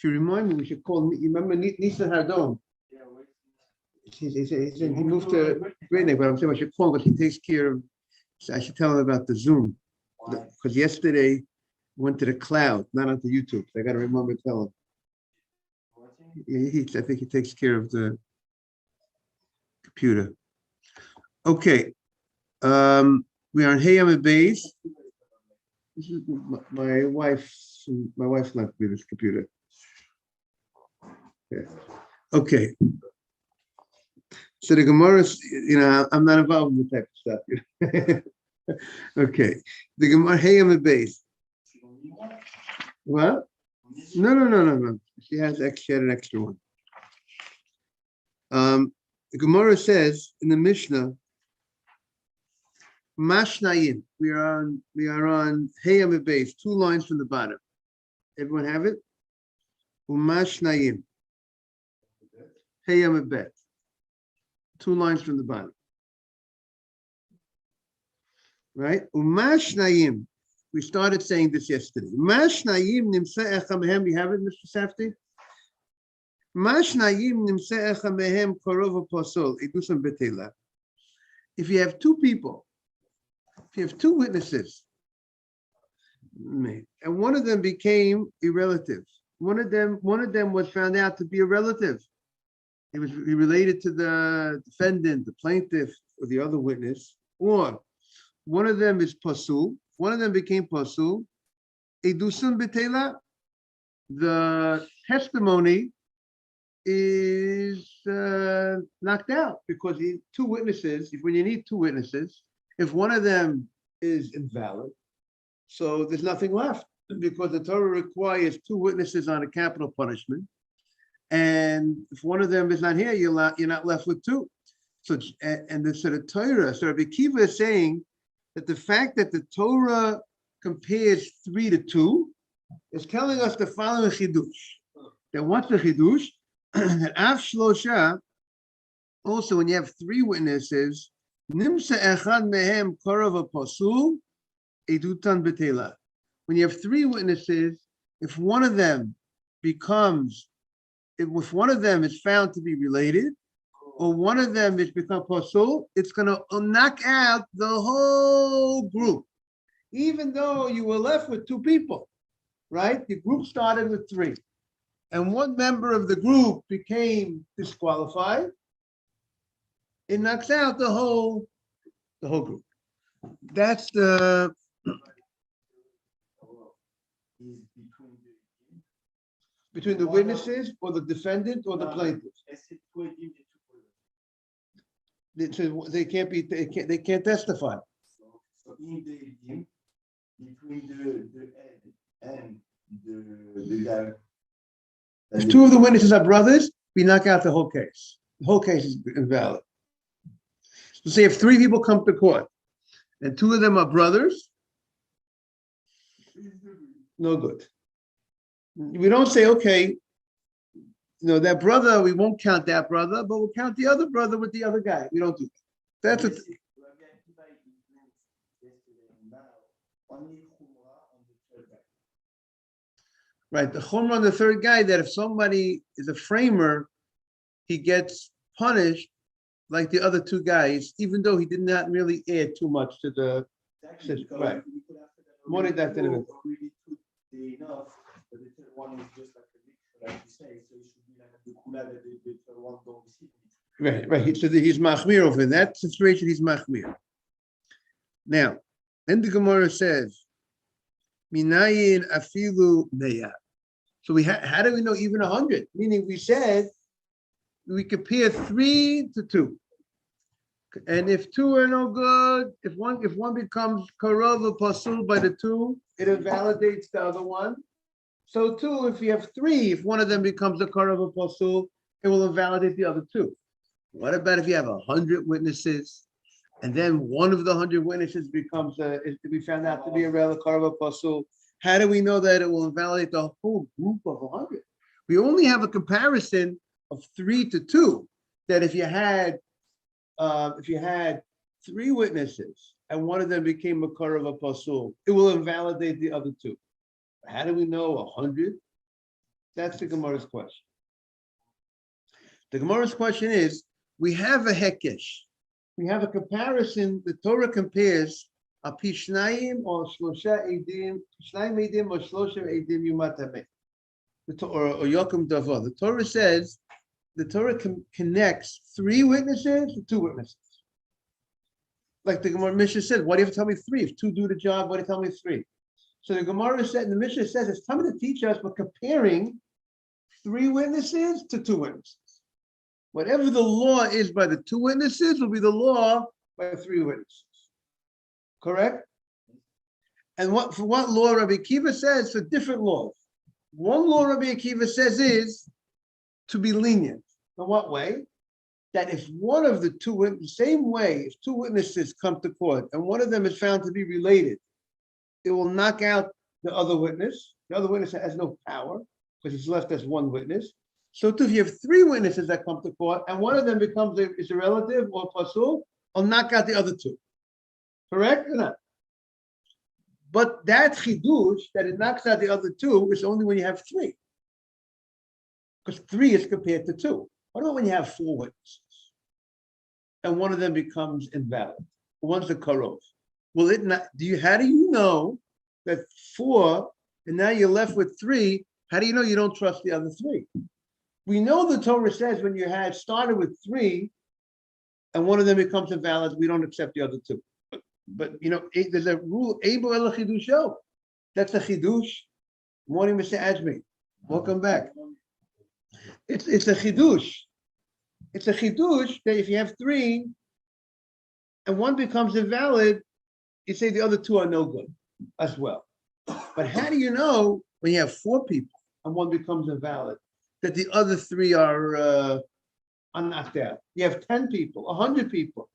To remind me, we should call. You remember Nisa Hardon? He moved to Great Neck, but I'm saying I should call him, but he takes care of. So I should tell him about the Zoom because yesterday went to the cloud, not onto YouTube. So I got to remember to tell him. I think he takes care of the computer. Okay. We are on Hayam base. This is my wife's left me this computer. Yeah. Okay. So the Gemara, I'm not involved in the type of stuff. Okay. The Gemara Hayam base. What? No. She had an extra one. The Gemara says in the Mishnah, Mashnayim. We are on Hayam base, 2 lines from the bottom. Everyone have it? Mashnayim. Hayam bet. 2 lines from the bottom. Right? Mashnayim. We started saying this yesterday. Mashnayim nimsa echa mehem. You have it, Mr. Safti? Mashnayim nimsa echa mehem korov posol idusam betela. If you have 2 people, if you have 2 witnesses, and one of them became a relative, one of them was found out to be a relative. He related to the defendant, the plaintiff, or the other witness, or one of them is pasul. One of them became pasul. Edusum betela. The testimony is knocked out because 2 witnesses. When you need 2 witnesses, if one of them is invalid, so there's nothing left because the Torah requires 2 witnesses on a capital punishment, and if one of them is not here, you're not left with 2. So the Torah, so Rabbi Kiva is saying that the fact that the Torah compares 3 to 2 is telling us the following chidush. That what's the chidush? That av shlosha, also when you have 3 witnesses, nimsa echad mehem korov pasul edutan betela. When you have 3 witnesses, if one of them if one of them is found to be related, or one of them is become pasul, it's going to knock out the whole group, even though you were left with 2 people, right? The group started with 3, and one member of the group became disqualified. It knocks out the whole group. That's the between the witnesses or the defendant or the plaintiff. They can't testify. So in the between the head and the guy. If 2 of the witnesses are brothers, we knock out the whole case. The whole case is invalid. So say if 3 people come to court and 2 of them are brothers, no good. We don't say, okay, that brother, we won't count that brother, but we'll count the other brother with the other guy. We don't do that. That's right. The chumrah on the 3rd guy, that if somebody is a framer, he gets punished like the other 2 guys, even though he did not really add too much to the system. Right. More than that, enough. But the 3rd one is just like a mixture, like you say, so it should be like the kula that the 3rd one don't receive. Right. So he's machmir over in that situation. He's machmir. Now, then the Gemara says, "Minayin afilu meya." So how do we know even 100? Meaning we said we compare 3 to 2, and if 2 are no good, if one becomes karov or pasul by the 2, it invalidates the other one. So too, if you have 3, if one of them becomes a karov or pasul, it will invalidate the other 2. What about if you have 100 witnesses, and then one of the 100 witnesses is to be found out to be a rel karov or pasul? How do we know that it will invalidate the whole group of 100? We only have a comparison of 3 to 2. That if you had 3 witnesses and one of them became a karov or pasul, it will invalidate the other 2. How do we know 100? That's the Gemara's question. The Gemara's question is, we have a hekesh. We have a comparison. The Torah compares a pishnayim or shlosha edim, pishnayim edim or shlosha edim yumatameh. Or yokum dava. The Torah says, the Torah connects 3 witnesses to 2 witnesses. Like the Gemara Mishnah said, why do you have to tell me 3? If 2 do the job, why do you tell me 3? So the Gemara said, and the Mishnah says, it's coming to teach us, we're comparing 3 witnesses to 2 witnesses. Whatever the law is by the 2 witnesses will be the law by 3 witnesses. Correct? And for what law Rabbi Akiva says, for different laws. One law Rabbi Akiva says is to be lenient. In what way? That if one of the 2 witnesses, same way, if 2 witnesses come to court and one of them is found to be related, it will knock out the other witness. The other witness has no power because he's left as 1 witness. So too, if you have 3 witnesses that come to court and one of them becomes is a relative or pasul, I'll knock out the other 2. Correct or not? But that chidush, that it knocks out the other 2, is only when you have 3. Because 3 is compared to 2. What about when you have 4 witnesses? And one of them becomes invalid. One's a karov. Will it not? How do you know that 4, and now you're left with 3? How do you know you don't trust the other 3? We know the Torah says when you had started with 3, and one of them becomes invalid, we don't accept the other 2. But you know, there's a rule, Ebo el chidusho. That's a chidush. Morning, Mr. Ajmi. Welcome back. It's a chidush. It's a chidush that if you have 3 and one becomes invalid, you say the other 2 are no good as well. But how do you know when you have 4 people and one becomes invalid that the other 3 are knocked out? You have 10 people, 100 people.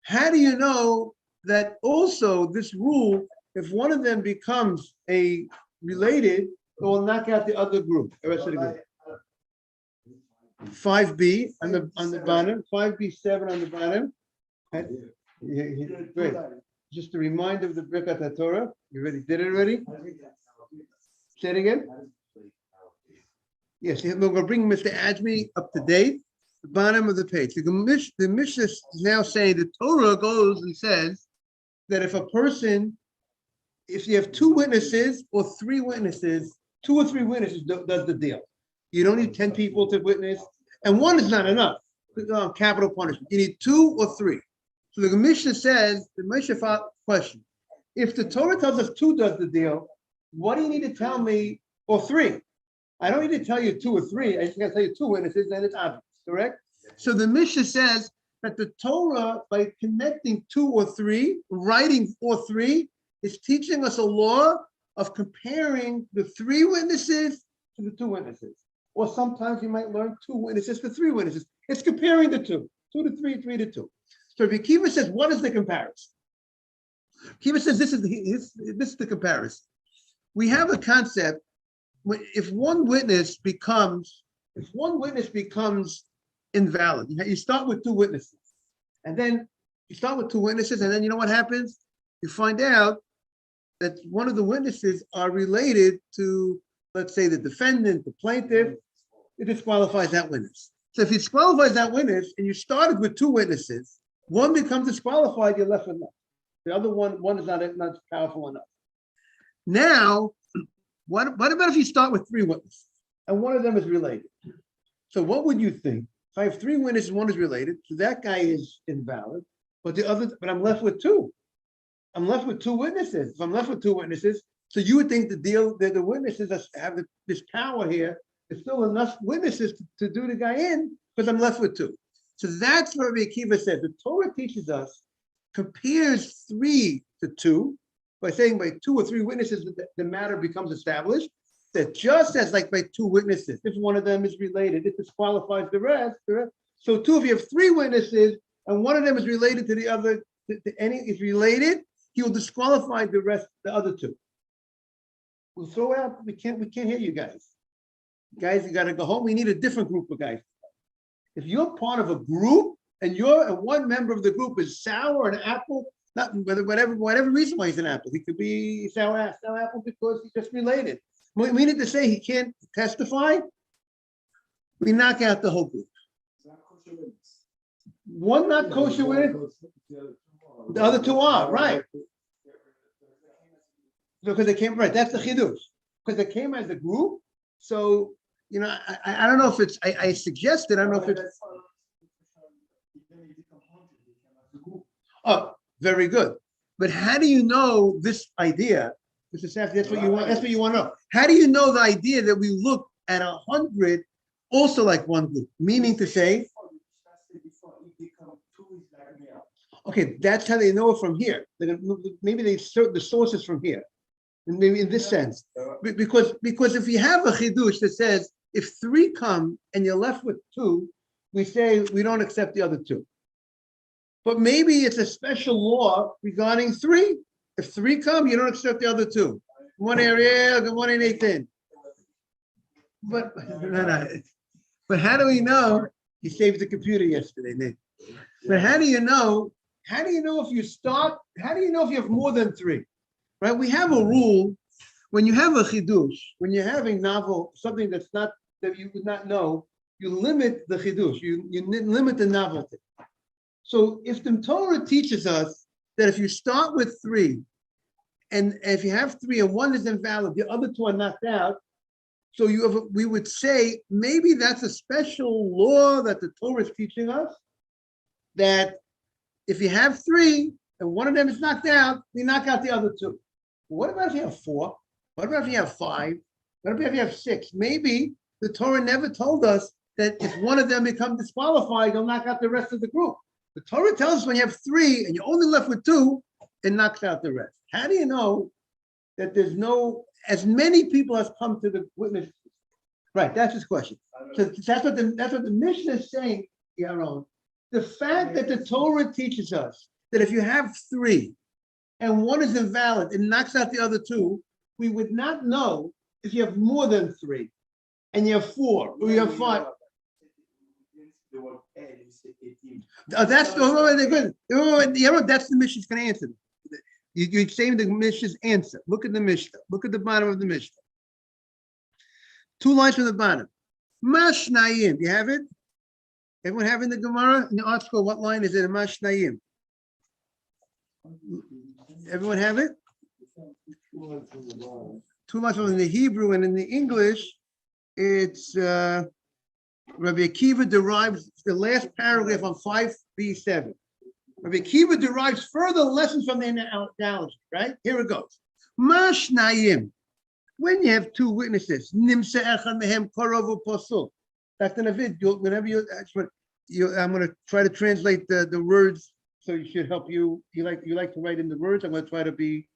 How do you know that also this rule, if one of them becomes a related, it will knock out the other group, the rest of the group? 5b on the bottom, 5b7 on the bottom. Great. Just a reminder of the Birkat Torah. You already did it already? Say it again. Yes, we're going to bring Mr. Ajmi up to date. The bottom of the page. The Mishnah is now saying the Torah goes and says that if a person, if you have 2 witnesses or 3 witnesses, 2 or 3 witnesses does the deal. You don't need 10 people to witness, and 1 is not enough. Capital punishment. You need 2 or 3. So the Mishnah says, the Mishnah question, if the Torah tells us 2 does the deal, what do you need to tell me, or 3? I don't need to tell you 2 or 3. I just got to tell you 2 witnesses, and it's obvious, correct? So the Mishnah says that the Torah, by connecting 2 or 3, writing or 3, is teaching us a law of comparing the 3 witnesses to the 2 witnesses. Or sometimes you might learn 2 witnesses to 3 witnesses. It's comparing the 2, 2 to 3, 3 to 2. So if Akiva says, what is the comparison? Akiva says, this is the comparison. We have a concept, if one witness becomes invalid, you start with 2 witnesses, and then you start with 2 witnesses, and then you know what happens? You find out that one of the witnesses are related to, let's say, the defendant, the plaintiff. It disqualifies that witness. So if he disqualifies that witness, and you started with 2 witnesses, one becomes disqualified, you're left with nothing. The other one is not powerful enough. Now, what about if you start with 3 witnesses, and one of them is related? So what would you think? If I have 3 witnesses, one is related, so that guy is invalid, but I'm left with 2. I'm left with 2 witnesses. If I'm left with 2 witnesses, so you would think the witnesses have this power here. There's still enough witnesses to do the guy in, because I'm left with 2. So that's what Rabbi Akiva said. The Torah teaches us, compares 3 to 2, by saying by 2 or 3 witnesses, the matter becomes established. That just as like by 2 witnesses, if one of them is related, it disqualifies the rest. So too, if you have 3 witnesses and one of them is related to the other, is related, he will disqualify the other 2. We'll throw out. We can't hear you guys. Guys, you got to go home. We need a different group of guys. If you're part of a group and one member of the group is sour, an apple, not whatever reason why he's an apple. He could be sour apple because he's just related. Meaning to say he can't testify, we knock out the whole group. One not kosher witness, the other two are, right. Because they came, right, that's the chidush. Because they came as a group, so, I don't know if it's, I suggested, I don't know if it's, oh, very good. But how do you know this idea? Mr. Safdie, that's what you want to know. How do you know the idea that we look at 100 also like one group? Meaning to say, okay, that's how they know it from here. Maybe they sort the sources from here. And maybe in this sense. Because if you have a chidush that says, if 3 come and you're left with 2, we say we don't accept the other 2. But maybe it's a special law regarding 3. If 3 come, you don't accept the other 2. One area, and one in 18. But no. But how do we know? He saved the computer yesterday, Nick. But how do you know? How do you know if you start? How do you know if you have more than 3? Right? We have a rule when you have a chidush, when you're having novel, something that's not that you would not know, you limit the chidush. You limit the novelty. So if the Torah teaches us that if you start with 3, and if you have 3 and 1 is invalid, the other 2 are knocked out. So we would say maybe that's a special law that the Torah is teaching us, that if you have 3 and one of them is knocked out, we knock out the other 2. What about if you have 4? What about if you have 5? What about if you have 6? Maybe the Torah never told us that if one of them becomes disqualified, you'll knock out the rest of the group. The Torah tells us when you have 3 and you're only left with 2, it knocks out the rest. How do you know that there's no, as many people as come to the witness? Right, that's his question. So that's what the Mishnah is saying, Yaron. The fact that the Torah teaches us that if you have 3 and 1 is invalid, it knocks out the other 2, we would not know if you have more than 3 and you have 4 or you have 5. That's the that's the Mishnah's going to answer. You're saying the Mishnah's answer. Look at the Mishnah. Look at the bottom of the Mishnah. 2 lines from the bottom. Mashnayim. You have it? Everyone have it in the Gemara? In the art school, what line is it in Mashnayim? Everyone have it? 2 lines from the Hebrew, and in the English, it's Rabbi Akiva derives the last paragraph on 5b7. Rabbi Akiva derives further lessons from the analogy, right? Here it goes. Mashnayim. When you have 2 witnesses, nimsa echad mehem korov u'posul. Dr. Navid, whenever I'm going to try to translate the words, so you should help you. You like to write in the words. I'm going to try to be,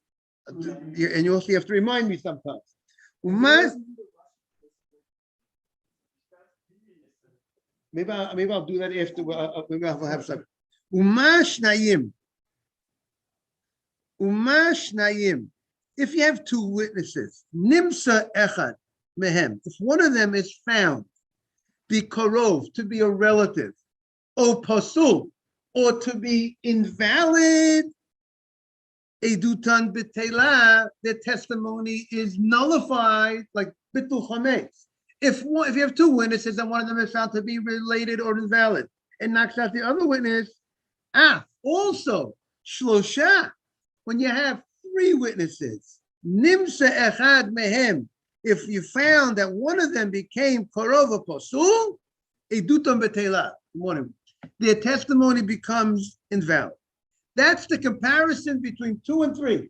and you also have to remind me sometimes. Maybe I'll do that after. Maybe I'll have some. Umashnayim. If you have 2 witnesses, nimsa echad mehem. If one of them is found be korov, to be a relative, or pasul, or to be invalid, edutan b'teila, their testimony is nullified, like bitul chametz. If you have 2 witnesses and one of them is found to be related or invalid, it knocks out the other witness. Also, shlosha, when you have 3 witnesses, nimsa echad mehem, if you found that one of them became korov pasul, edutan b'teila, their testimony becomes invalid. That's the comparison between 2 and 3.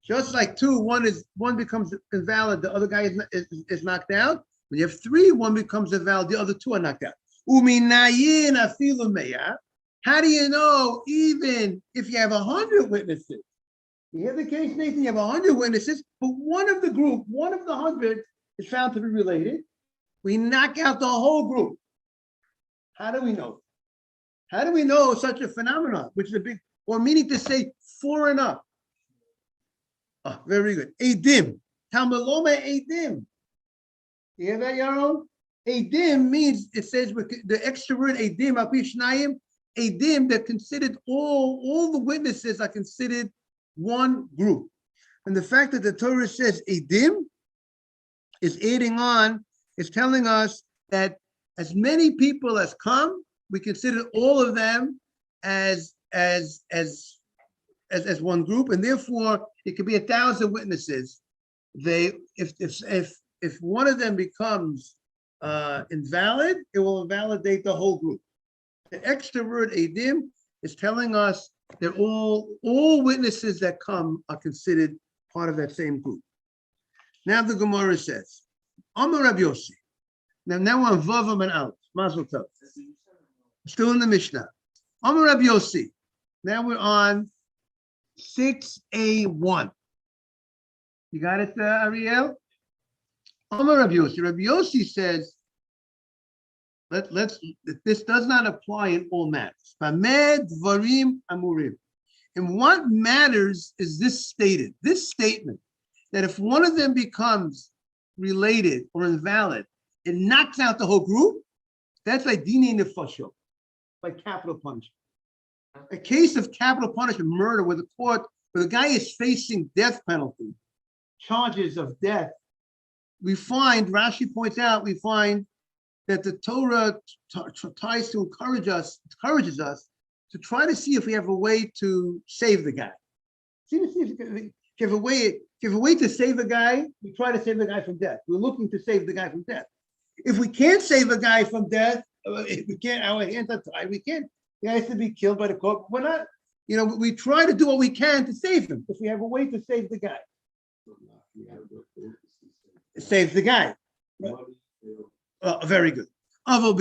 Just like 2, one becomes invalid, the other guy is knocked out. When you have 3, one becomes invalid, the other 2 are knocked out. Uminayin afilu meya. How do you know even if you have 100 witnesses? You hear the case, Nathan, you have 100 witnesses, but one of the group, one of the 100 is found to be related. We knock out the whole group. How do we know? How do we know such a phenomenon, which is a big, or meaning to say 4 and up? Oh, very good. Edim. Talmaloma edim. You hear that, Yaron? Edim means, it says with the extra word edim, apishnayim, edim, they're considered, all the witnesses are considered one group. And the fact that the Torah says edim, is adding on, is telling us that as many people as come, we consider all of them as one group, and therefore it could be 1,000 witnesses. They, if one of them becomes invalid, it will invalidate the whole group. The extra word edim is telling us that all witnesses that come are considered part of that same group. Now the Gemara says, Amar Rabbi Yossi. Now we're on Vavam and out. Mazel tov. Still in the Mishnah. Amar Rabbi Yossi. Now we're on 6A1. You got it, Ariel? Amar Rabbi Yossi. Rabbi Yossi says, this does not apply in all matters. Bamed Dvarim Amurim. In what matters is this stated, this statement, that if one of them becomes related or invalid, it knocks out the whole group. That's like dinei nefashot, like capital punishment. A case of capital punishment, murder, where the guy is facing death penalty, charges of death. We find, Rashi points out, that the Torah tries to encourages us to try to see if we have a way to save the guy. If you have a way to save the guy, we try to save the guy from death. We're looking to save the guy from death. If we can't save a guy from death, if we can't, our hands are tied, we can't. He has to be killed by the court. We're not, we try to do what we can to save him. If we have a way to save the guy, save the guy. Very good. But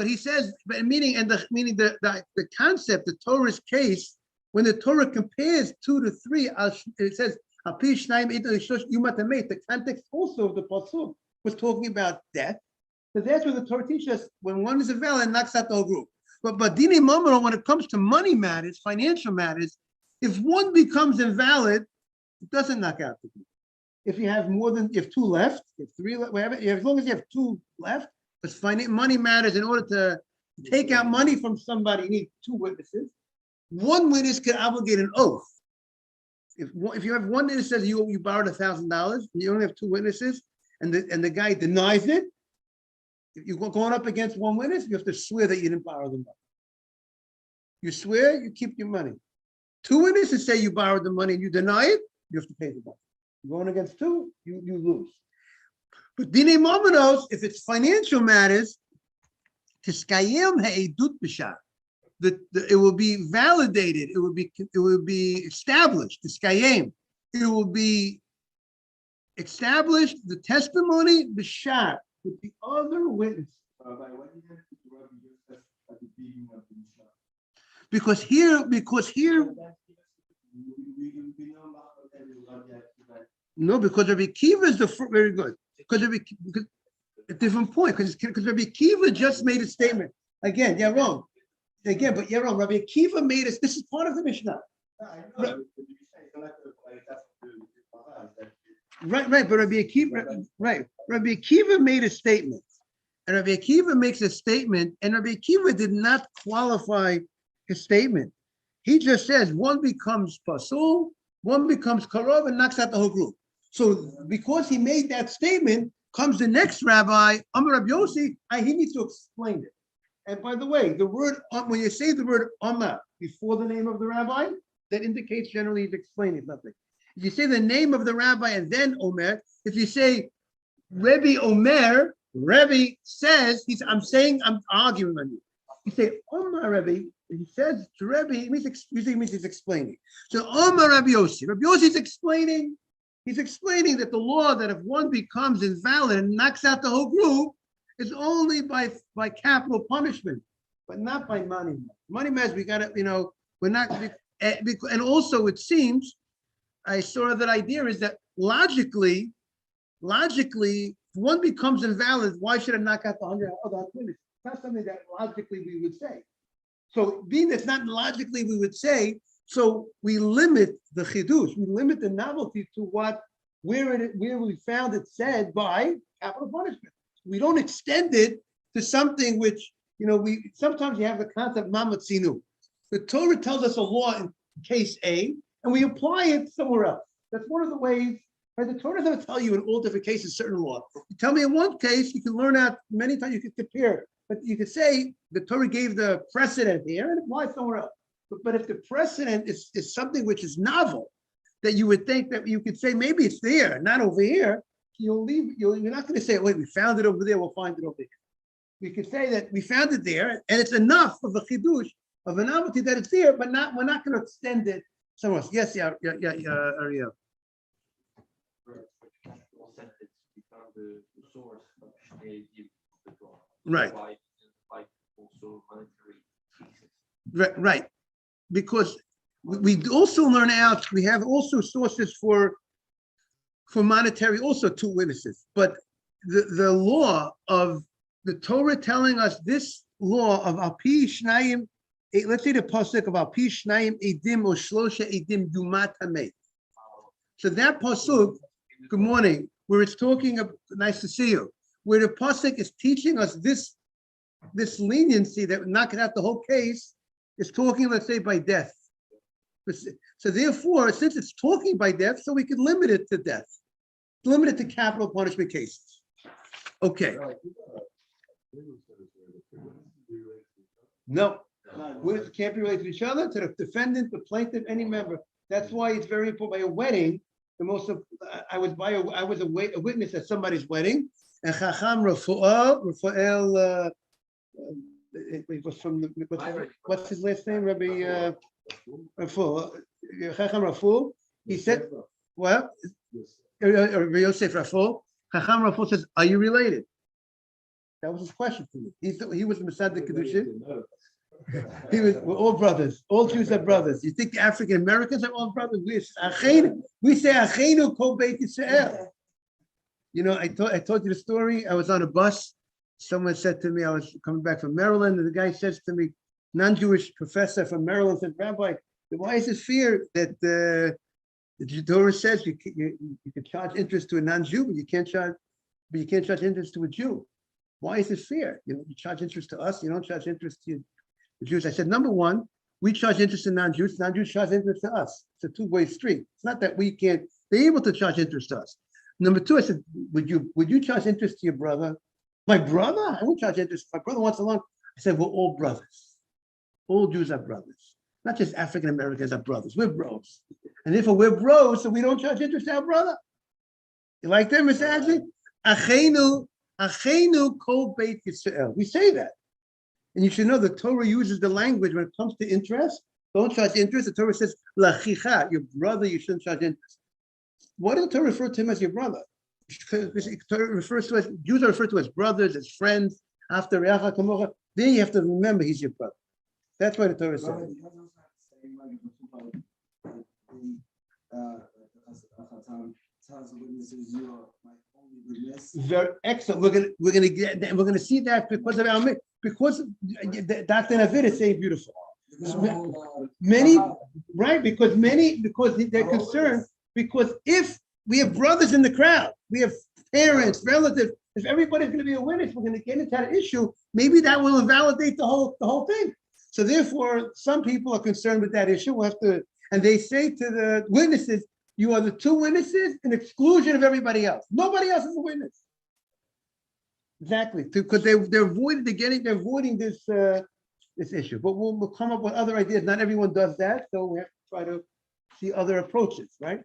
he says, meaning the concept, the Torah's case, when the Torah compares 2 to 3, it says, the context also of the pasuk was talking about death. So that's what the Torah teaches us. When one is invalid, it knocks out the whole group. But dinei mamon, when it comes to money matters, financial matters, if one becomes invalid, it doesn't knock out the group. If you have you have 2 left, you have 3 left, whatever, as long as you have 2 left, because money matters. In order to take out money from somebody, you need 2 witnesses. 1 witness can obligate an oath. If you have 1 witness says you borrowed $1,000, and you only have 2 witnesses, and the guy denies it, if you're going up against 1 witness, you have to swear that you didn't borrow the money. You swear, you keep your money. 2 witnesses say you borrowed the money and you deny it, you have to pay the money. You're going against 2, you lose. But dinei mamonos, if it's financial matters, tiskayem ha'edut b'shar, it will be validated, it will be established, tiskayem, it will be established, the testimony b'shar, with the other witness. Because here, no, because Rabbi Akiva is very good. Because a different point. Because Rabbi Akiva just made a statement. Again, you're wrong. Again, but you're wrong. Rabbi Akiva made us. This is part of the Mishnah. Right. But Rabbi Akiva made a statement, and Rabbi Akiva makes a statement, and Rabbi Akiva did not qualify his statement. He just says one becomes pasul, one becomes karov, and knocks out the whole group. So because he made that statement, comes the next rabbi, Amar Rabbi Yossi, he needs to explain it. And by the way, the word, when you say the word Amar before the name of the rabbi, that indicates generally he's explaining something. If you say the name of the rabbi and then Omer, if you say Rebbe Omer, Rebbe says, I'm arguing on you. You say Omar Rebbe, he says to Rebbe, it means he's explaining. So Omar Rabbi Yossi. Rabbi Yossi is explaining, that the law that if one becomes invalid and knocks out the whole group is only by capital punishment, but not by money. Money matters, we got to, we're not, and also it seems, I saw that idea is that logically, if one becomes invalid, why should it knock out the 100 other witnesses? It's not something that logically we would say. So being that's not logically we would say, so we limit the chidush, we limit the novelty to where we found it said by capital punishment. We don't extend it to something which, sometimes you have the concept mamatzinu. The Torah tells us a law in case A, and we apply it somewhere else. That's one of the ways Right? The Torah doesn't tell you in all different cases certain law. You tell me in one case, you can learn out many times, you can compare. But you could say the Torah gave the precedent here and apply somewhere else. But if the precedent is something which is novel, that you would think that you could say maybe it's there, not over here, you're not going to say, wait, we found it over there, we'll find it over here. We could say that we found it there, and it's enough of a chidush, of a novelty that it's there, but we're not going to extend it somewhere else. Yes, yeah, Ariel. Right. Right. Because we also learn out, we have also sources for monetary, also two witnesses. But the law of the Torah telling us this law of Alpi Shnayim, let's say the pasuk of Alpi Shnayim Edim or Shlosha Edim Dumat Hamet. So that pasuk, good morning, where it's talking of, nice to see you, where the pasuk is teaching us this leniency that we're knocking out the whole case, is talking, let's say, by death. So therefore, since it's talking by death, so we can limit it to death, limit it to capital punishment cases. Okay. No, witnesses can't be related to each other, to the defendant, the plaintiff, any member. That's why it's very important. By a wedding, I was a witness at somebody's wedding, and Chacham Raphael, it was from what's his last name? Rabbi Chacham Raphael. He said, "Well, Rabbi Yosef Raphael." Chacham Raphael says, "Are you related?" That was his question to me. He was the Masad Kedushin. We're all brothers. All Jews are brothers. You think the African Americans are all brothers? We say Achenu Kol Beit Yisrael. You know, I told you the story. I was on a bus. Someone said to me, I was coming back from Maryland, and the guy says to me, non-Jewish professor from Maryland, said, Rabbi, why is it fear that the Torah says you can charge interest to a non-Jew, but you can't charge interest to a Jew? Why is it fair? You charge interest to us, you don't charge interest to the Jews. I said, number one, we charge interest to non-Jews charge interest to us. It's a two-way street. It's not that we can't be able to charge interest to us. Number two, I said, would you charge interest to your brother? My brother? I won't charge interest. My brother wants a loan. I said, we're all brothers. All Jews are brothers. Not just African Americans are brothers. We're bros. And if we're bros, so we don't charge interest to our brother. You like that, Mr. Ashley? Achenu kol beit Yisrael. We say that. And you should know the Torah uses the language when it comes to interest. Don't charge interest. The Torah says, lachicha, your brother, you shouldn't charge interest. Why does the Torah refer to him as your brother? Because the Torah refers to us, Jews are referred to as brothers, as friends. After Reacha Kamocha, then you have to remember he's your brother. That's why the Torah says. Very excellent. We're gonna see that because of our because Dr. Navid is saying beautiful. Many right because they're concerned because if we have brothers in the crowd, we have parents, relatives. If everybody's going to be a witness, we're going to get into that issue. Maybe that will invalidate the whole thing. So therefore, some people are concerned with that issue. We'll have to, and they say to the witnesses, "You are the two witnesses in exclusion of everybody else. Nobody else is a witness." Exactly, because they're avoiding this issue. But we'll come up with other ideas. Not everyone does that, so we have to try to see other approaches, right?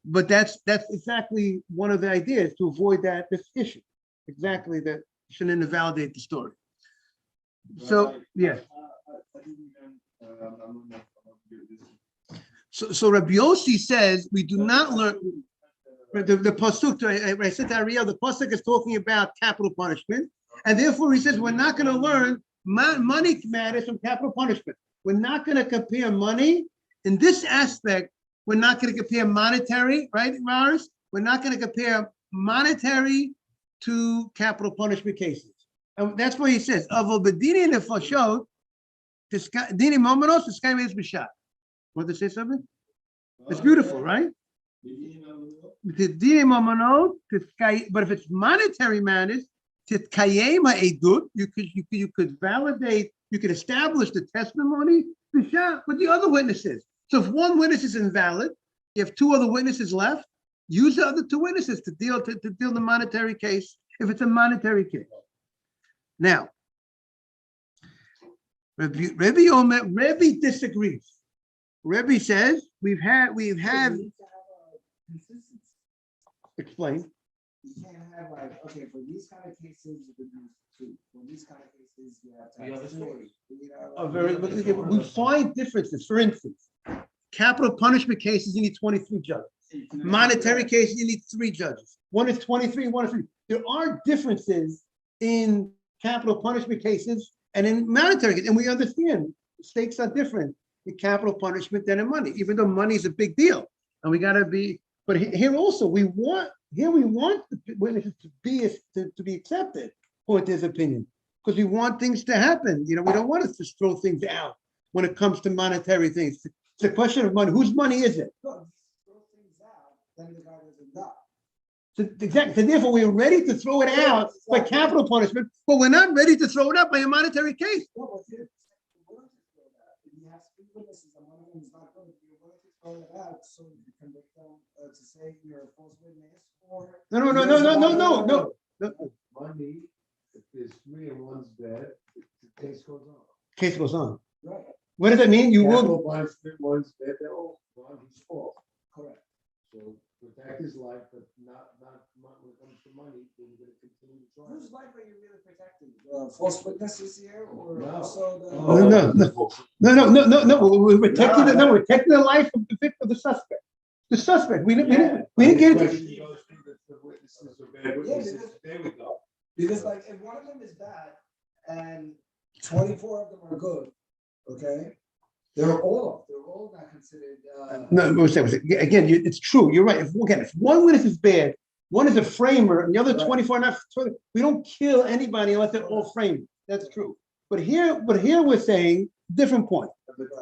But that's exactly one of the ideas to avoid this issue. Exactly, that shouldn't invalidate the story. So yes. So Rabbi Yossi says we do not learn the pasuk. I said to Ariel, the pasuk is talking about capital punishment, and therefore he says we're not going to learn money matters from capital punishment. We're not going to compare money in this aspect. We're not going to compare monetary, right, Mars? We're not going to compare monetary to capital punishment cases. And that's what he says. Want to say something? It's beautiful, right? But if it's monetary matters, you could validate, you could establish the testimony with the other witnesses. So if one witness is invalid, you have two other witnesses left, Use the other two witnesses to deal the monetary case if it's a monetary case. Now, Rebbe disagrees. Rebbe says we've had. Explain. You can't have like, okay, for these kind of cases, you could use two. For these kind of cases, you have to have three. We find differences. For instance, capital punishment cases, you need 23 judges. Monetary cases, you need 3 judges. One is 23, one is 3. There are differences in capital punishment cases and in monetary cases, and we understand stakes are different in capital punishment than in money, even though money is a big deal. And we gotta be, but here also, we want the witnesses to be accepted for his opinion, because we want things to happen. We don't want us to throw things out when it comes to monetary things. It's a question of money. Whose money is it? Throw things out, then the guy doesn't die. So exactly. So therefore, we're ready to throw it out by capital punishment, but we're not ready to throw it out by a monetary case. No, but if you have 3 witnesses and one of them is not going to be willing to throw it out, so you can make them to say you're a false witness, or No. Money, if there's 3 and one's bad, the case goes on. Case goes on. right, What does that mean? You will. Capital punishment, one's bad, they're all wrong, he's false. correct. So protect his life, but not when it comes to money, then you're gonna continue to try. Whose life are you really protecting? False witnesses here, or No. also the? No. We're protecting the life of the suspect. The suspect. We didn't get it. The witnesses are bad witnesses, there we go. Because like if one of them is bad and 24 of them are good, okay, they're all not considered. No, again, it's true. You're right. If one witness is bad, one is a framer, and the other 24 not. We don't kill anybody unless they're all framed. That's true. But here we're saying different point.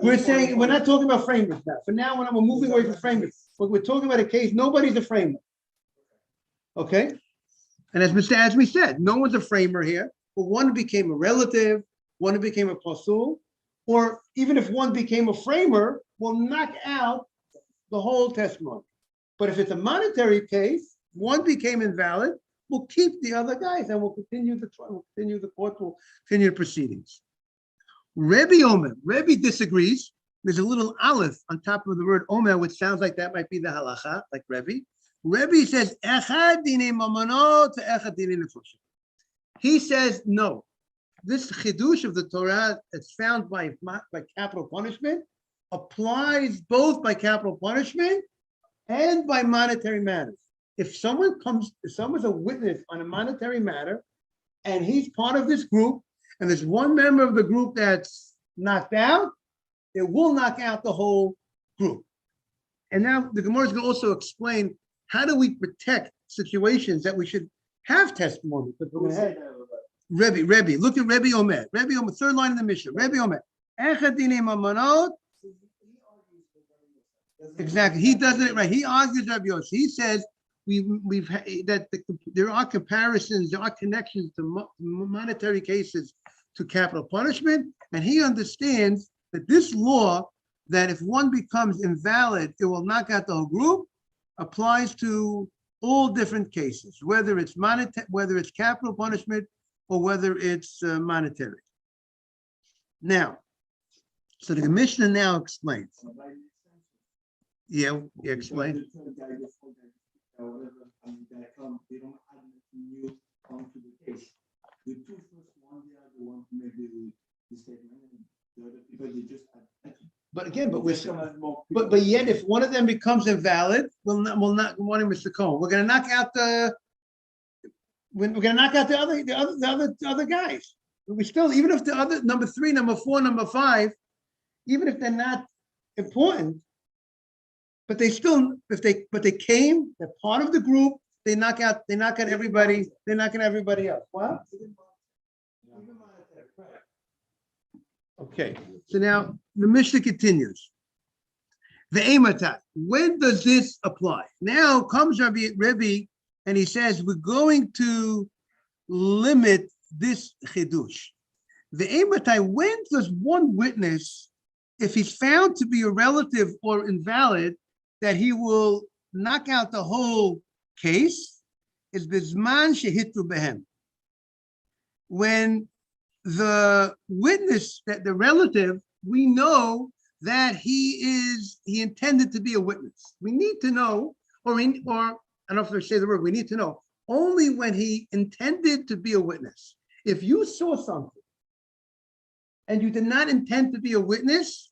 We're saying we're not talking about framers now. For now, when we're moving away from framers, but we're talking about a case. Nobody's a framer. Okay. And as we said, no one's a framer here. But one became a relative, one became a pasul, or even if one became a framer, will knock out the whole testimony. But if it's a monetary case, one became invalid, we'll keep the other guys and we'll continue the trial, we'll continue the court, we'll continue the proceedings. Rebbe disagrees. There's a little aleph on top of the word Omer, which sounds like that might be the halacha, like Rebbe. Rebbe says, Echad dine mamonot, echad dine nefoshet. He says, no. This chidush of the Torah that's found by capital punishment applies both by capital punishment and by monetary matters. If someone's a witness on a monetary matter, and he's part of this group, and there's one member of the group that's knocked out, it will knock out the whole group. And now the Gemara is going to also explain how do we protect situations that we should have testimony. Rebbe, look at Rebbe Omer. Rebbe Omer, 3rd line in the Mishnah. Rebbe Omer. Exactly. He does it right. He argues Rabbi Yossi. He says there are comparisons, there are connections to monetary cases to capital punishment, and he understands that this law, that if one becomes invalid, it will knock out the whole group, applies to all different cases, whether it's capital punishment or whether it's monetary. Now, so the Mishnah now explains. Yeah, explain. They don't add anything new onto the case. The 2 first ones, they are the ones who made the statement, and the other people they just add. But again, but yet, if one of them becomes invalid, we'll not want Mr. Cohen. We're going to knock out the other guys. We still, even if the other number 3, number 4, number 5, even if they're not important, but they still, but they came, they're part of the group. They knock out everybody. They're knocking everybody else. What? Okay, so now the Mishnah continues. The Eimatai. When does this apply? Now comes Rebbe, and he says we're going to limit this chidush. The Eimatai. When does one witness, if he's found to be a relative or invalid, that he will knock out the whole case is Bisman Shehitru Behem. When the witness, that the relative, we know that he intended to be a witness. We need to know, or I don't know if I say the word, we need to know only when he intended to be a witness. If you saw something and you did not intend to be a witness,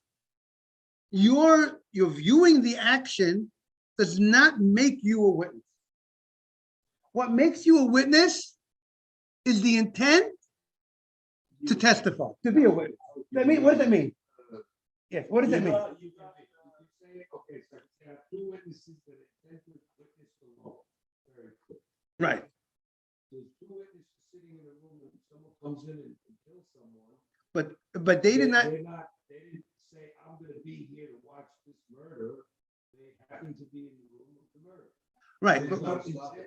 your viewing the action does not make you a witness. What makes you a witness is the intent to testify, to be a witness. What does that mean? Yes, what does that mean? You can say, okay, so you have two witnesses that intend to witness the law. Very clear. Right. There's two witnesses sitting in a room and someone comes in and kills someone. But they did not. They didn't say, I'm going to be here to watch this murder. They happen to be in the room with the murder. Right. There's But, no intent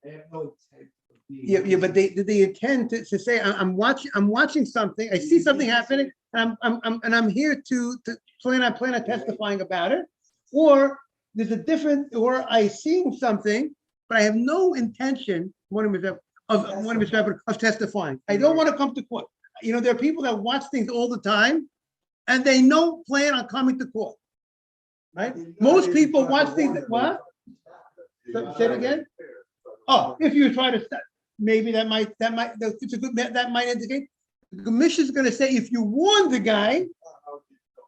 they have no intent of being. yeah, but they intend to say, I'm watching something, I see something happening, and I'm here to plan on testifying about it. Or there's a different, or I seeing something, but I have no intention of testifying. I don't want to come to court. You know, there are people that watch things all the time and they don't plan on coming to court. Right? Most people watch things, what? Say it again? Oh, if you try to stop, maybe that might indicate. The commission is going to say, if you warn the guy,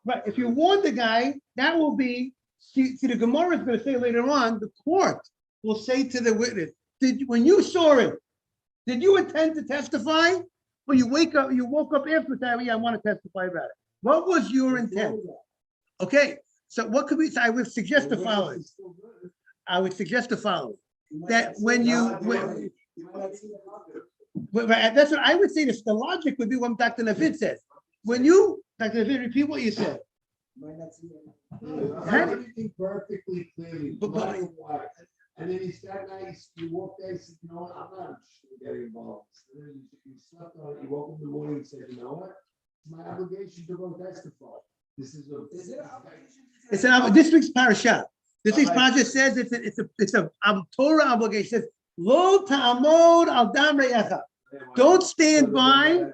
right? If you warn the guy, that will be. See, the Gemara is going to say later on. The court will say to the witness, when you saw it, did you intend to testify? Or you woke up after that? Yeah, I want to testify about it. What was your intent? Okay, so what could we say? I would suggest the following. That when that's what I would say. The logic would be what Dr. Navid says. When you, Dr. Navid, repeat what you said. Everything perfectly clearly. And then he's that nice. You walk there and said, you know what? I'm not interested in getting involved. And then you slept on it. You woke up in the morning and said, you know what? It's my obligation to go testify. This is a. It's this week's parasha. This week's parasha says it's a Torah obligation. It says, Lo ta'amod al dam re'echa. Don't stand by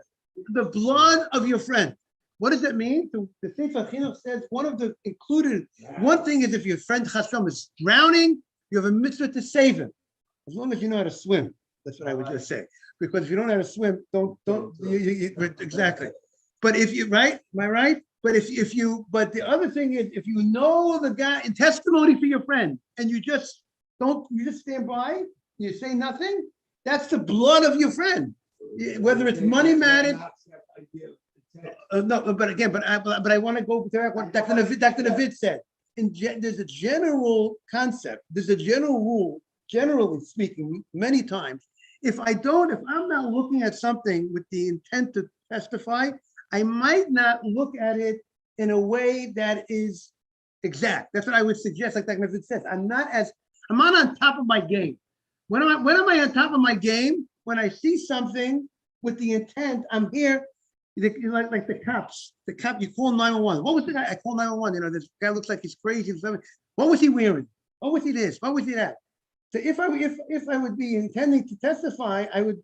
the blood of your friend. What does that mean? The Sefer Chinuch says one thing is if your friend Chasam is drowning, you have a mitzvah to save him, as long as you know how to swim. That's what I would just say. Because if you don't know how to swim, don't exactly. But if you right, am I right? But but the other thing is, if you know the guy in testimony for your friend, and you just stand by, you say nothing. That's the blood of your friend, whether it's money matters. No, but again, but I want to go back what Dr. Navid said. There's a general concept. There's a general rule, generally speaking, many times. If I'm not looking at something with the intent to testify, I might not look at it in a way that is exact. That's what I would suggest. Like Dr. Navid says, I'm not on top of my game. When am I on top of my game? When I see something with the intent, I'm here. Like the cops, you call 911. What was the guy? I call 911. You know, this guy looks like he's crazy. What was he wearing? What was he this? What was he that? So if I would be intending to testify, I would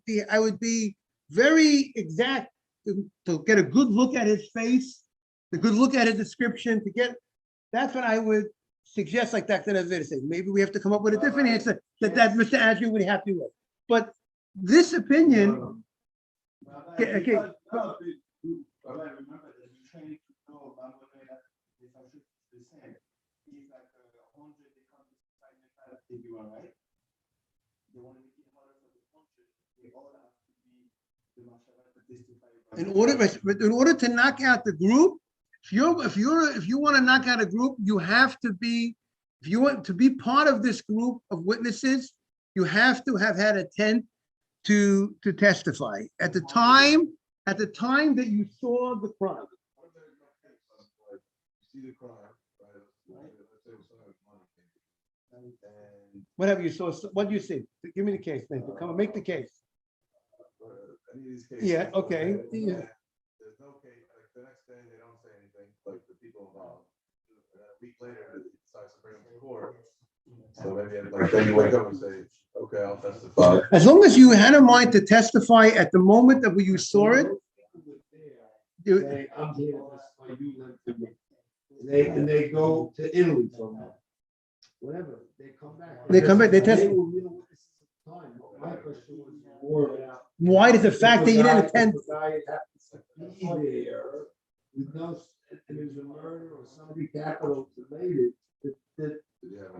be very exact to get a good look at his face, a good look at his description. That's what I would suggest. Like Dr. Navid said, maybe we have to come up with a different answer that Mr. Andrew would be happy with. But this opinion. Okay. But I remember that you trying to know about whether that if I should the same. If like 100 they come to find if you are right, they want to make it harder for the 100. They all have to be the mashara to testify. In order to knock out the group, if you want to knock out a group, you have to be. If you want to be part of this group of witnesses, you have to have had intent to testify at the time that you saw the crime. You see the crime, right? Whatever you saw, what do you see? Give me the case, then. Come on, make the case. Yeah, okay. Yeah. There's no case. Like the next day, they don't say anything. Like the people involved. A week later, decides to bring him to court. So maybe like then you wake up and say, okay, I'll testify. As long as you had a mind to testify at the moment that when you saw it, you- Say, I'm here to testify, you lent to me. And they go to Italy from that. Whatever, they come back. They come back, they They testify. were real witnesses at the time. My question was more about. Why does the fact that you didn't attend? The guy happens to be there with no, and there's a murder or somebody capital related, that.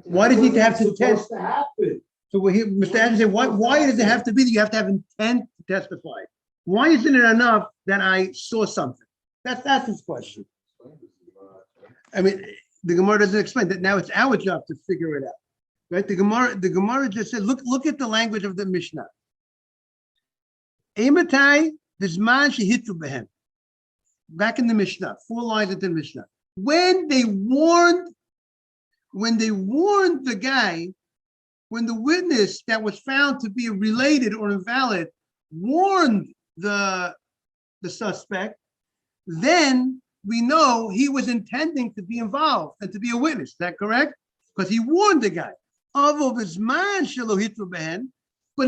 Why does he have to Supposed test? to happen. So Mr. Adams said, why does it have to be that you have to have intent to testify? Why isn't it enough that I saw something? That's his question. I mean, the Gemara doesn't explain that. Now it's our job to figure it out, right? The Gemara just said, look at the language of the Mishnah. Ematai bisman shehitu behem. Back in the Mishnah, 4 lines into the Mishnah. When they warned the guy, when the witness that was found to be related or invalid warned the suspect, then we know he was intending to be involved and to be a witness. Is that correct? Because he warned the guy. But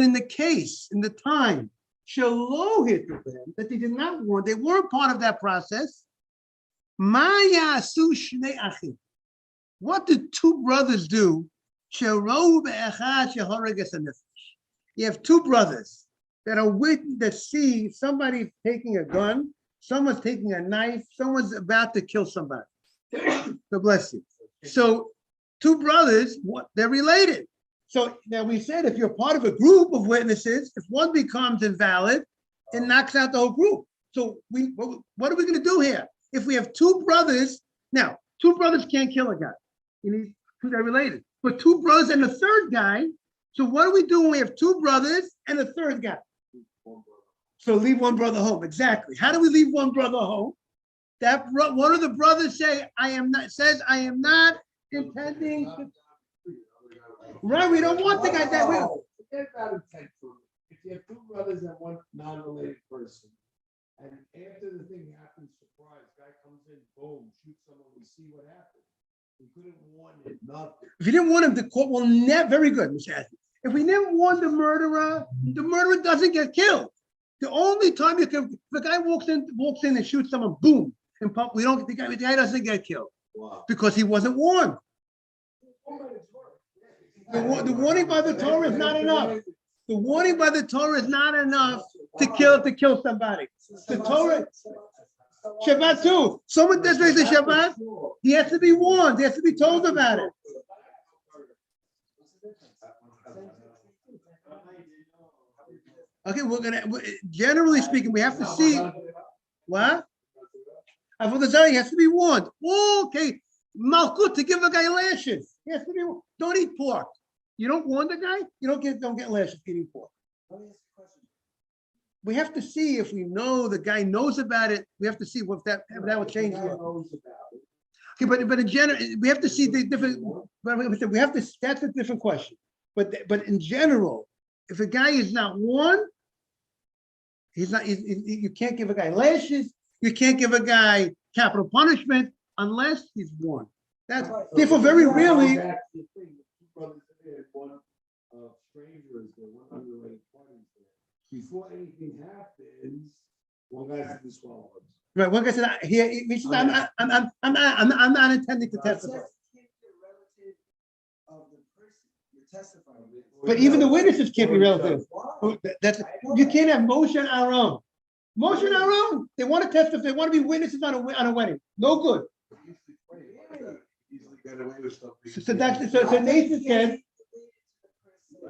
in the case, in the time, that they did not warn, they weren't part of that process. What did 2 brothers do? You have 2 brothers that are that see somebody taking a gun, someone's taking a knife, someone's about to kill somebody. God bless you. So 2 brothers, they're related. So now we said if you're part of a group of witnesses, if one becomes invalid, it knocks out the whole group. So what are we going to do here? If we have 2 brothers, now 2 brothers can't kill a guy. You need 2 that are related. But 2 brothers and a 3rd guy. So what do we do when we have 2 brothers and a 3rd guy? So leave 1 brother home. Exactly. How do we leave 1 brother home? That one of the brothers I am not intending to. Right, we don't want the guy that way. Forget about intent. If you have 2 brothers and 1 non-related person, and after the thing happens, surprise, guy comes in, boom, shoots someone, we see what happened. We couldn't warn it, nothing. If you didn't want him, the court will never. Very good, Mr. Ashley. If we didn't warn the murderer doesn't get killed. The only time you can, if the guy walks in and shoots someone, boom, and pump, the guy doesn't get killed. Wow. Because he wasn't warned. The warning by the Torah is not enough. The warning by the Torah is not enough to kill somebody. The Torah, Shabbat too. Someone disrespects the Shabbat, he has to be warned. He has to be told about it. Okay, generally speaking, we have to see what? He has to be warned. Okay, Malkut to give a guy lashes. He has to be warned. Don't eat pork. You don't warn the guy, you don't get lashes eating pork. We have to see if we know the guy knows about it. We have to see if that will change. Okay, but in general, we have to see the different. But we have to. That's a different question. But in general, if a guy is not warned, he's not. You can't give a guy lashes. You can't give a guy capital punishment unless he's warned. That's therefore very rarely. One stranger is there, 1 unrelated party is there. Before anything happens, one guy's disqualified. Right, one guy said, I'm not intending to testify. But even the witnesses can't be relative. You can't have Moshe and Aaron. Moshe and Aaron, they want to testify, they want to be witnesses on a wedding. No good. So Nathan said,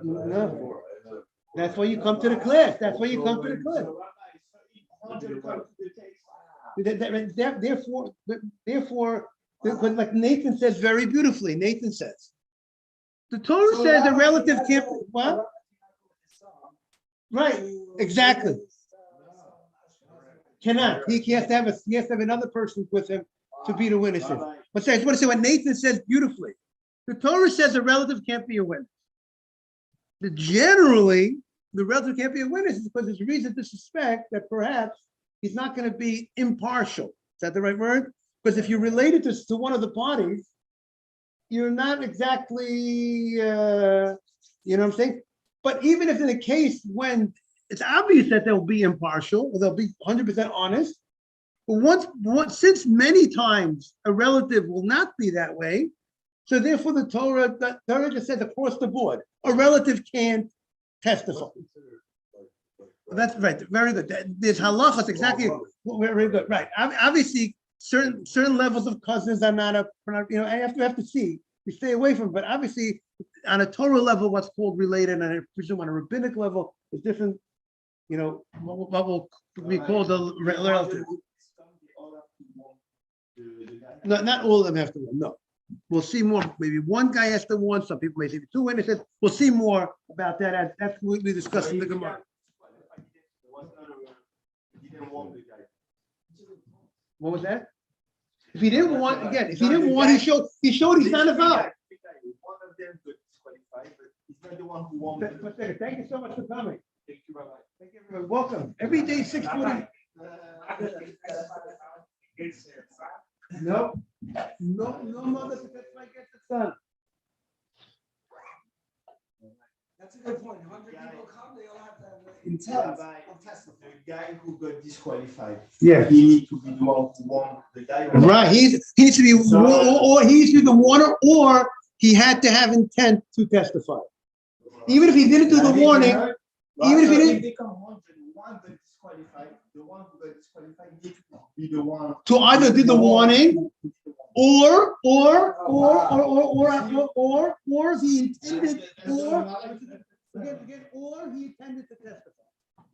no. That's why you come to the class. That's why you come to the class. Therefore, like Nathan says very beautifully, Nathan says, the Torah says a relative can't, what? Right, exactly. Cannot. He has to have another person with him to be the witness. But I just want to say what Nathan says beautifully. The Torah says a relative can't be a witness. Generally, the relative can't be a witness because there's reason to suspect that perhaps he's not going to be impartial. Is that the right word? Because if you're related to one of the parties, you're not exactly, you know what I'm saying? But even if in a case when it's obvious that they'll be impartial, or they'll be 100% honest, but since many times a relative will not be that way, so therefore the Torah just says across the board, a relative can't testify. That's right, very good. There's halachas, exactly, very good, right. Obviously, certain levels of cousins are not I have to see, we stay away from it, but obviously, on a Torah level, what's called related, and I presume on a rabbinic level, is different, what we call the relative. No, not all of them have to win, no. We'll see more, maybe one guy has to win, some people may see two witnesses, we'll see more about that, that's what we discussed in the Gemara. What was that? If he didn't want, again, if he didn't want, he showed he's not involved. One of them got disqualified, but he's not the one who won. Thank you so much for coming. Thank you, bye-bye. Thank you, everyone. Welcome. Every day, 6:40. No mother to testify against the son. That's a good point. 100 people come, they all have to have the intent of testifying. The guy who got disqualified. Yeah. He needs to be the one who won the guy. Right. He needs to be, or he needs to be the warner, or he had to have intent to testify. Even if he didn't do the warning, even if he didn't. Become 101 got disqualified. The one who got disqualified needs to be the one To either do the warning, or he intended, or he intended to testify.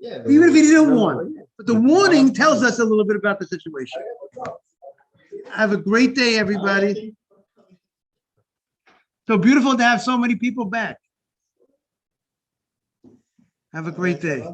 Yeah. Even if he didn't warn. But the warning tells us a little bit about the situation. Have a great day, everybody. So beautiful to have so many people back. Have a great day.